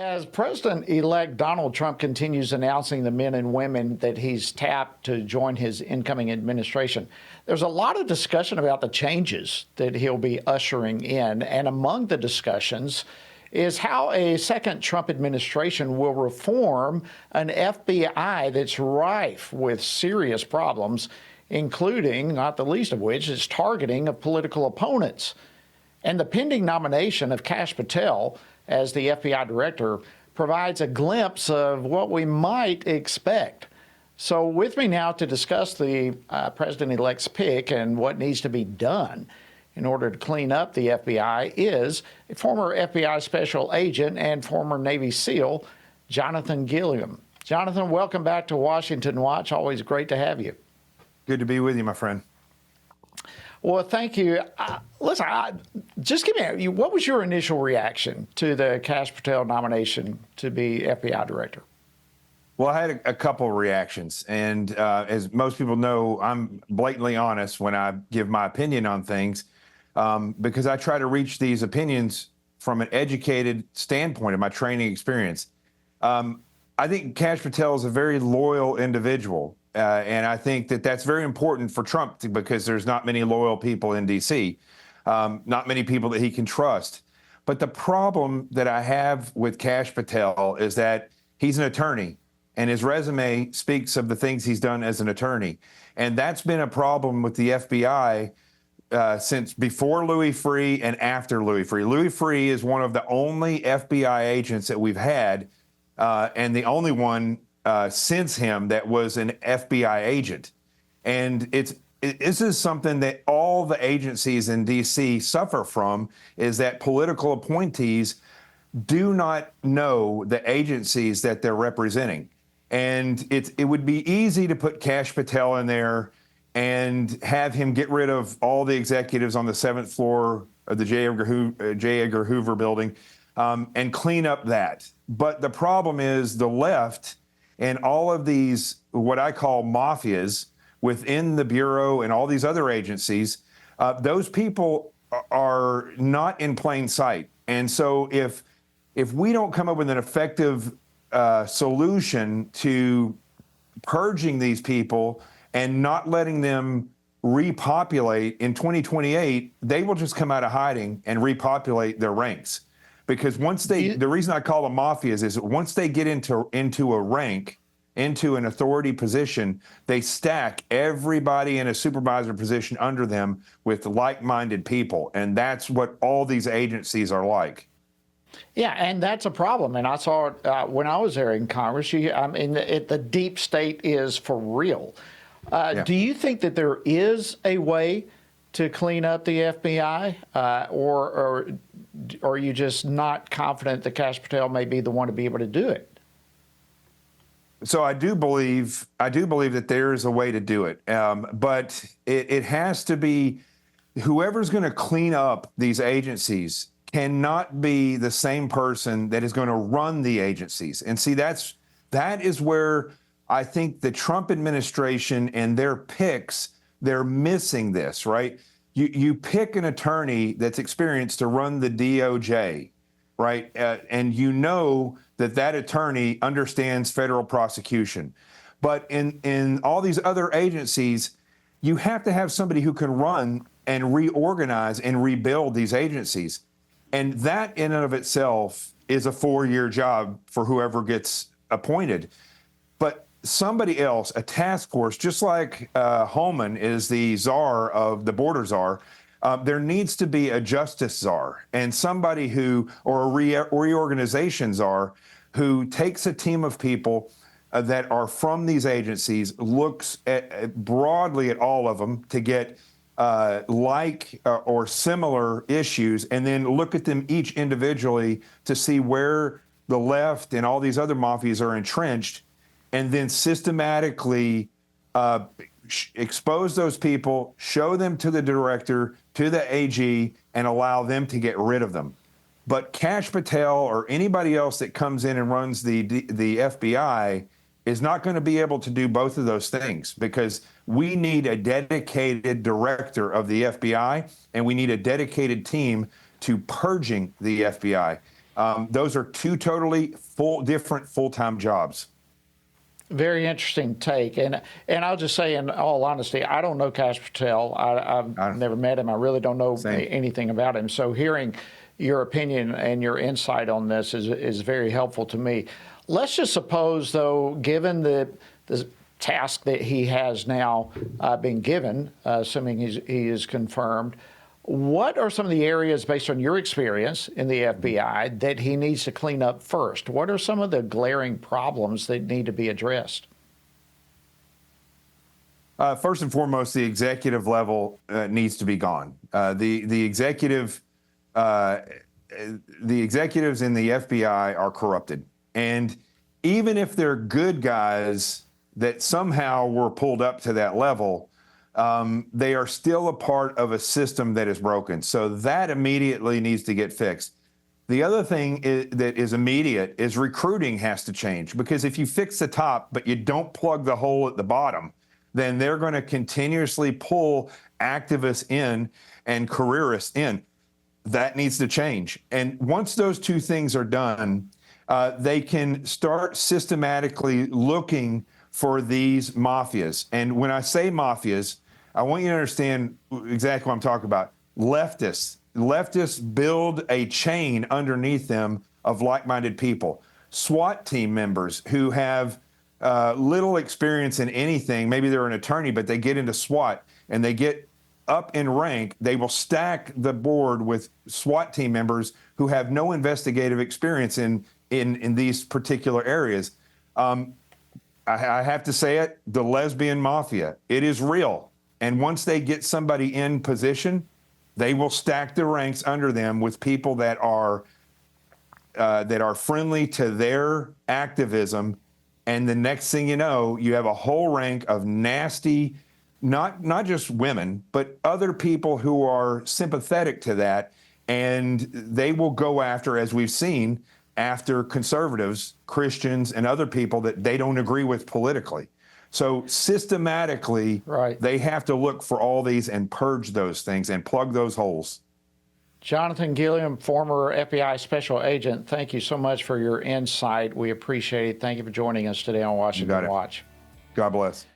As President-elect Donald Trump continues announcing the men and women that he's tapped to join his incoming administration, there's a lot of discussion about the changes that he'll be ushering in. And among the discussions is how a second Trump administration will reform an FBI that's rife with serious problems, including, not the least of which, is targeting of political opponents. And the pending nomination of Kash Patel as the FBI director provides a glimpse of what we might expect. So with me now to discuss the president-elect's pick and what needs to be done in order to clean up the FBI is a former FBI special agent and former Navy SEAL, Jonathan Gilliam. Jonathan, welcome back to Washington Watch. Always great to have you. Good to be with you, my friend. Well, thank you. Listen, just give me, what was your initial reaction to the Kash Patel nomination to be FBI director? Well, I had a couple of reactions. And as most people know, I'm blatantly honest when I give my opinion on things because I try to reach these opinions from an educated standpoint of my training experience. I think Kash Patel is a very loyal individual. And I think that that's very important for Trump because there's not many loyal people in D.C., not many people that he can trust. But the problem that I have with Kash Patel is that he's an attorney, and his resume speaks of the things he's done as an attorney. And that's been a problem with the FBI since before Louis Freeh and after Louis Freeh. Louis Freeh is one of the only FBI agents that we've had, and the only one since him that was an FBI agent. And this is something that all the agencies in D.C. suffer from, is that political appointees do not know the agencies that they're representing. And it would be easy to put Kash Patel in there and have him get rid of all the executives on the 7th floor of the J. Edgar Hoover building and clean up that. But the problem is the left and all of these, what I call mafias within the Bureau and all these other agencies, those people are not in plain sight. And so if we don't come up with an effective solution to purging these people and not letting them repopulate in 2028, they will just come out of hiding and repopulate their ranks. Because once the reason I call them mafias is once they get into a rank, into an authority position, they stack everybody in a supervisor position under them with like-minded people. And that's what all these agencies are like. Yeah, and that's a problem. And I saw it when I was there in Congress. The deep state is for real. Yeah. Do you think that there is a way to clean up the FBI, or are you just not confident that Kash Patel may be the one to be able to do it? So I do believe that there is a way to do it, but it has to be whoever's going to clean up these agencies cannot be the same person that is going to run the agencies. And see, that is where I think the Trump administration and their picks, they're missing this, right? You pick an attorney that's experienced to run the DOJ, right? And you know that attorney understands federal prosecution. But in all these other agencies, you have to have somebody who can run and reorganize and rebuild these agencies. And that in and of itself is a 4-year job for whoever gets appointed. But somebody else, a task force, just like Holman is the czar of the border czar, there needs to be a justice czar and somebody or a reorganization czar who takes a team of people that are from these agencies, looks broadly at all of them to get or similar issues, and then look at them each individually to see where the left and all these other mafias are entrenched, and then systematically expose those people, show them to the director, to the AG, and allow them to get rid of them. But Kash Patel or anybody else that comes in and runs the FBI is not going to be able to do both of those things, because we need a dedicated director of the FBI and we need a dedicated team to purging the FBI. Those are two totally different full-time jobs. Very interesting take. And I'll just say, in all honesty, I don't know Kash Patel. I've never met him. I really don't know anything about him. So hearing your opinion and your insight on this is very helpful to me. Let's just suppose, though, given the task that he has now been given, assuming he is confirmed, what are some of the areas, based on your experience in the FBI, that he needs to clean up first? What are some of the glaring problems that need to be addressed? First and foremost, the executive level needs to be gone. The executives in the FBI are corrupted, and even if they're good guys that somehow were pulled up to that level, they are still a part of a system that is broken. So that immediately needs to get fixed. The other thing that is immediate is recruiting has to change, because if you fix the top but you don't plug the hole at the bottom, then they're going to continuously pull activists in and careerists in. That needs to change. And once those two things are done, they can start systematically looking for these mafias. And when I say mafias, I want you to understand exactly what I'm talking about. Leftists build a chain underneath them of like-minded people. SWAT team members who have little experience in anything, maybe they're an attorney, but they get into SWAT and they get up in rank, they will stack the board with SWAT team members who have no investigative experience in these particular areas. I have to say it, the lesbian mafia, it is real. And once they get somebody in position, they will stack the ranks under them with people that are friendly to their activism. And the next thing you know, you have a whole rank of nasty, not just women, but other people who are sympathetic to that. And they will go after, as we've seen, after conservatives, Christians, and other people that they don't agree with politically. So systematically, they have to look for all these and purge those things and plug those holes. Jonathan Gilliam, former FBI special agent, thank you so much for your insight. We appreciate it. Thank you for joining us today on Washington Watch. God bless.